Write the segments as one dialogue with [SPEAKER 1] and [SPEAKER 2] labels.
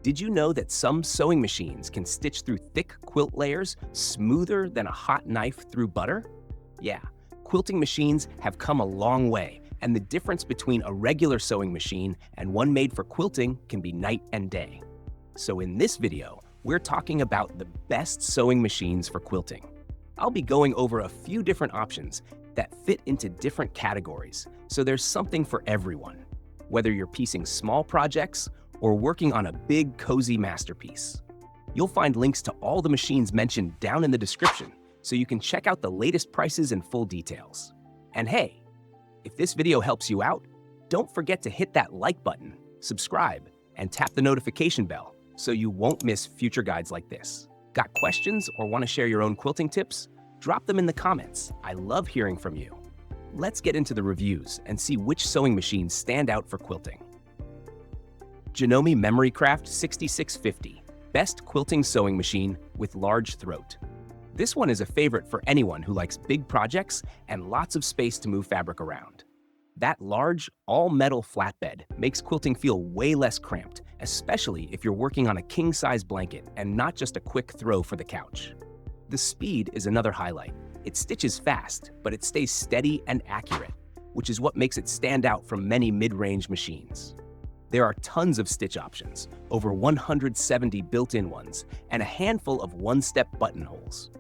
[SPEAKER 1] Did you know that some sewing machines can stitch through thick quilt layers smoother than a hot knife through butter? Yeah, quilting machines have come a long way, and the difference between a regular sewing machine and one made for quilting can be night and day. So in this video, we're talking about the best sewing machines for quilting. I'll be going over a few different options that fit into different categories, so there's something for everyone, whether you're piecing small projects or working on a big, cozy masterpiece. You'll find links to all the machines mentioned down in the description, so you can check out the latest prices and full details. And hey, if this video helps you out, don't forget to hit that like button, subscribe, and tap the notification bell so you won't miss future guides like this. Got questions or want to share your own quilting tips? Drop them in the comments. I love hearing from you. Let's get into the reviews and see which sewing machines stand out for quilting. Janome Memorycraft 6650, best quilting sewing machine with large throat. This one is a favorite for anyone who likes big projects and lots of space to move fabric around. That large, all-metal flatbed makes quilting feel way less cramped, especially if you're working on a king-size blanket and not just a quick throw for the couch. The speed is another highlight. It stitches fast, but it stays steady and accurate, which is what makes it stand out from many mid-range machines. There are tons of stitch options, over 170 built-in ones, and a handful of one-step buttonholes.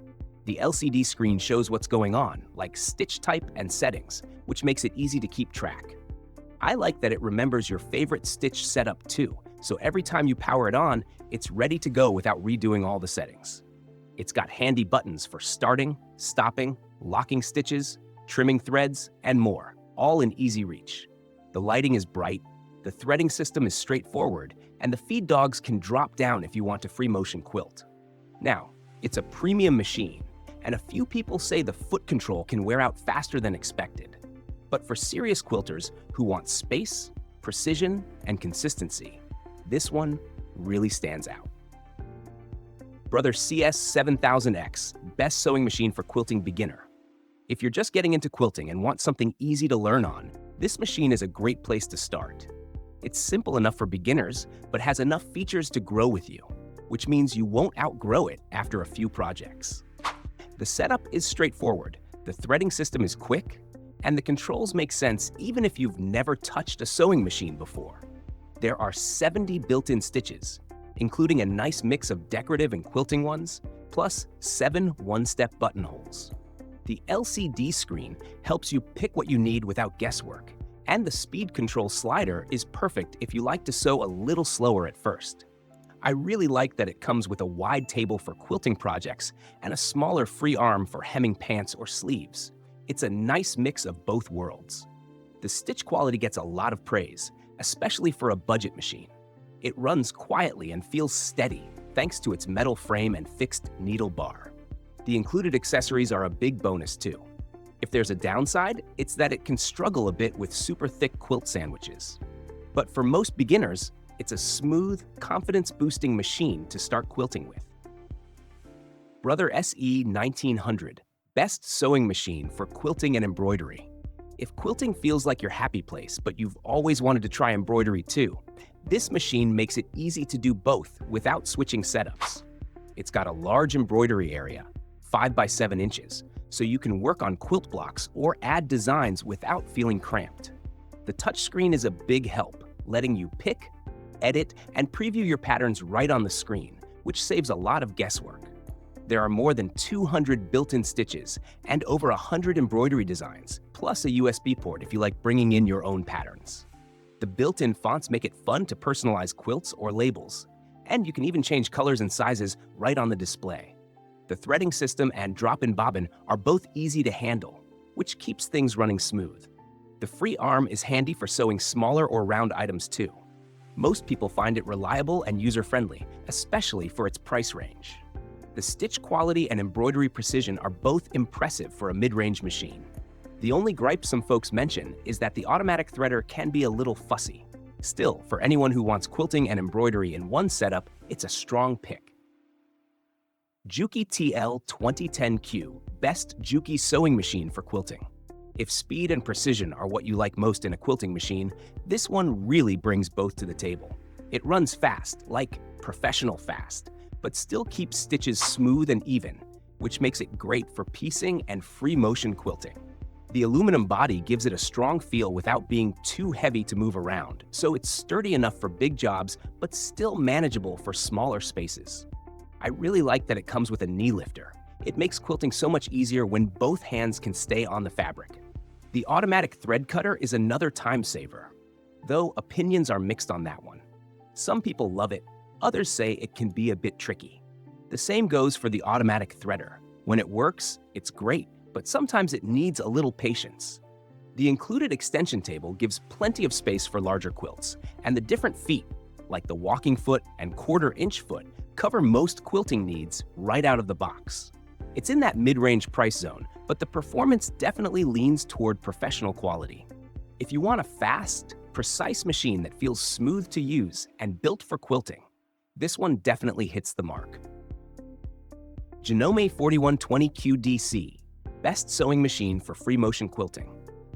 [SPEAKER 1] The LCD screen shows what's going on, like stitch type and settings, which makes it easy to keep track. I like that it remembers your favorite stitch setup too, so every time you power it on, it's ready to go without redoing all the settings. It's got handy buttons for starting, stopping, locking stitches, trimming threads, and more, all in easy reach. The lighting is bright, the threading system is straightforward, and the feed dogs can drop down if you want to free motion quilt. Now, it's a premium machine, and a few people say the foot control can wear out faster than expected. But for serious quilters who want space, precision, and consistency, this one really stands out. Brother CS7000X, best sewing machine for quilting beginner. If you're just getting into quilting and want something easy to learn on, this machine is a great place to start. It's simple enough for beginners, but has enough features to grow with you, which means you won't outgrow it after a few projects. The setup is straightforward, the threading system is quick, and the controls make sense even if you've never touched a sewing machine before. There are 70 built-in stitches, including a nice mix of decorative and quilting ones, plus 7 one-step buttonholes. The LCD screen helps you pick what you need without guesswork, and the speed control slider is perfect if you like to sew a little slower at first. I really like that it comes with a wide table for quilting projects and a smaller free arm for hemming pants or sleeves. It's a nice mix of both worlds. The stitch quality gets a lot of praise, especially for a budget machine. It runs quietly and feels steady thanks to its metal frame and fixed needle bar. The included accessories are a big bonus too. If there's a downside, it's that it can struggle a bit with super thick quilt sandwiches. But for most beginners, it's a smooth, confidence-boosting machine to start quilting with. Brother SE 1900, best sewing machine for quilting and embroidery. If quilting feels like your happy place, but you've always wanted to try embroidery too, this machine makes it easy to do both without switching setups. It's got a large embroidery area, 5 by 7 inches, so you can work on quilt blocks or add designs without feeling cramped. The touchscreen is a big help, letting you pick, edit, and preview your patterns right on the screen, which saves a lot of guesswork. There are more than 200 built-in stitches and over 100 embroidery designs, plus a USB port if you like bringing in your own patterns. The built-in fonts make it fun to personalize quilts or labels, and you can even change colors and sizes right on the display. The threading system and drop-in bobbin are both easy to handle, which keeps things running smooth. The free arm is handy for sewing smaller or round items too. Most people find it reliable and user-friendly, especially for its price range. The stitch quality and embroidery precision are both impressive for a mid-range machine. The only gripe some folks mention is that the automatic threader can be a little fussy. Still, for anyone who wants quilting and embroidery in one setup, it's a strong pick. Juki TL2010Q, best Juki sewing machine for quilting. If speed and precision are what you like most in a quilting machine, this one really brings both to the table. It runs fast, like professional fast, but still keeps stitches smooth and even, which makes it great for piecing and free motion quilting. The aluminum body gives it a strong feel without being too heavy to move around, so it's sturdy enough for big jobs, but still manageable for smaller spaces. I really like that it comes with a knee lifter. It makes quilting so much easier when both hands can stay on the fabric. The automatic thread cutter is another time saver, though opinions are mixed on that one. Some people love it, others say it can be a bit tricky. The same goes for the automatic threader. When it works, it's great, but sometimes it needs a little patience. The included extension table gives plenty of space for larger quilts, and the different feet, like the walking foot and quarter-inch foot, cover most quilting needs right out of the box. It's in that mid-range price zone, but the performance definitely leans toward professional quality. If you want a fast, precise machine that feels smooth to use and built for quilting, this one definitely hits the mark. Janome 4120 QDC, best sewing machine for free motion quilting.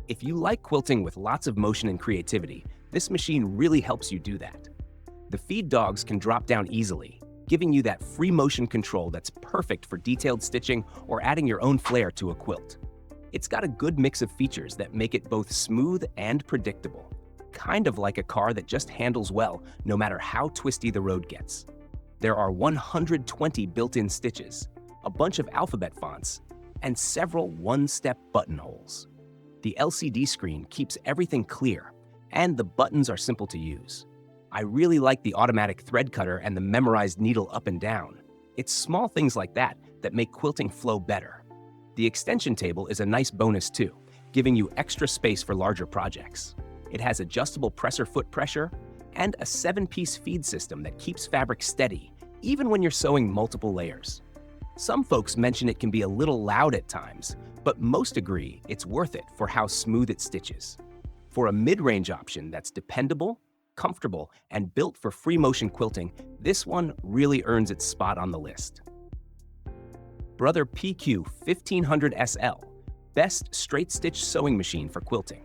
[SPEAKER 1] If you like quilting with lots of motion and creativity, this machine really helps you do that. The feed dogs can drop down easily, giving you that free motion control that's perfect for detailed stitching or adding your own flair to a quilt. It's got a good mix of features that make it both smooth and predictable, kind of like a car that just handles well no matter how twisty the road gets. There are 120 built-in stitches, a bunch of alphabet fonts, and several one-step buttonholes. The LCD screen keeps everything clear, and the buttons are simple to use. I really like the automatic thread cutter and the memorized needle up and down. It's small things like that that make quilting flow better. The extension table is a nice bonus too, giving you extra space for larger projects. It has adjustable presser foot pressure and a 7-piece feed system that keeps fabric steady, even when you're sewing multiple layers. Some folks mention it can be a little loud at times, but most agree it's worth it for how smooth it stitches. For a mid-range option that's dependable, comfortable, and built for free motion quilting, this one really earns its spot on the list. Brother PQ 1500 SL, best straight stitch sewing machine for quilting.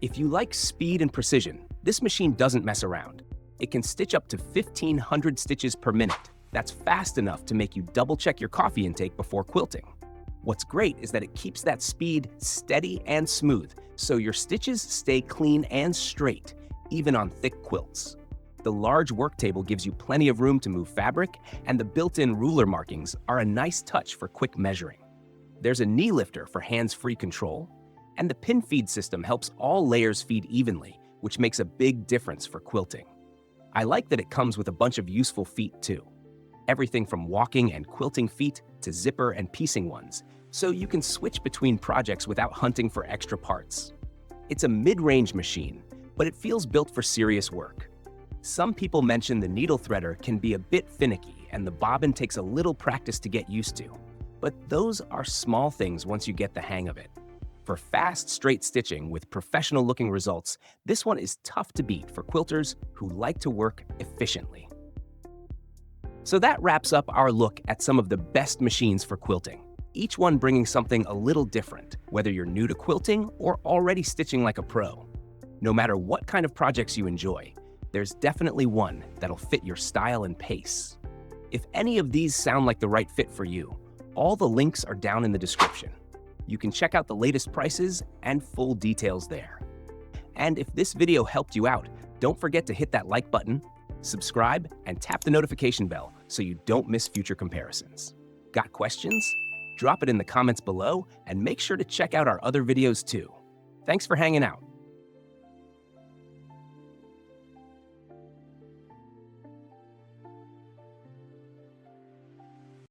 [SPEAKER 1] If you like speed and precision, this machine doesn't mess around. It can stitch up to 1500 stitches per minute. That's fast enough to make you double-check your coffee intake before quilting. What's great is that it keeps that speed steady and smooth, so your stitches stay clean and straight, even on thick quilts. The large work table gives you plenty of room to move fabric, and the built-in ruler markings are a nice touch for quick measuring. There's a knee lifter for hands-free control, and the pin feed system helps all layers feed evenly, which makes a big difference for quilting. I like that it comes with a bunch of useful feet too. Everything from walking and quilting feet to zipper and piecing ones, so you can switch between projects without hunting for extra parts. It's a mid-range machine, but it feels built for serious work. Some people mention the needle threader can be a bit finicky and the bobbin takes a little practice to get used to, but those are small things once you get the hang of it. For fast, straight stitching with professional-looking results, this one is tough to beat for quilters who like to work efficiently. So that wraps up our look at some of the best machines for quilting, each one bringing something a little different, whether you're new to quilting or already stitching like a pro. No matter what kind of projects you enjoy, there's definitely one that'll fit your style and pace. If any of these sound like the right fit for you, all the links are down in the description. You can check out the latest prices and full details there. And if this video helped you out, don't forget to hit that like button, subscribe, and tap the notification bell so you don't miss future comparisons. Got questions? Drop it in the comments below and make sure to check out our other videos too. Thanks for hanging out.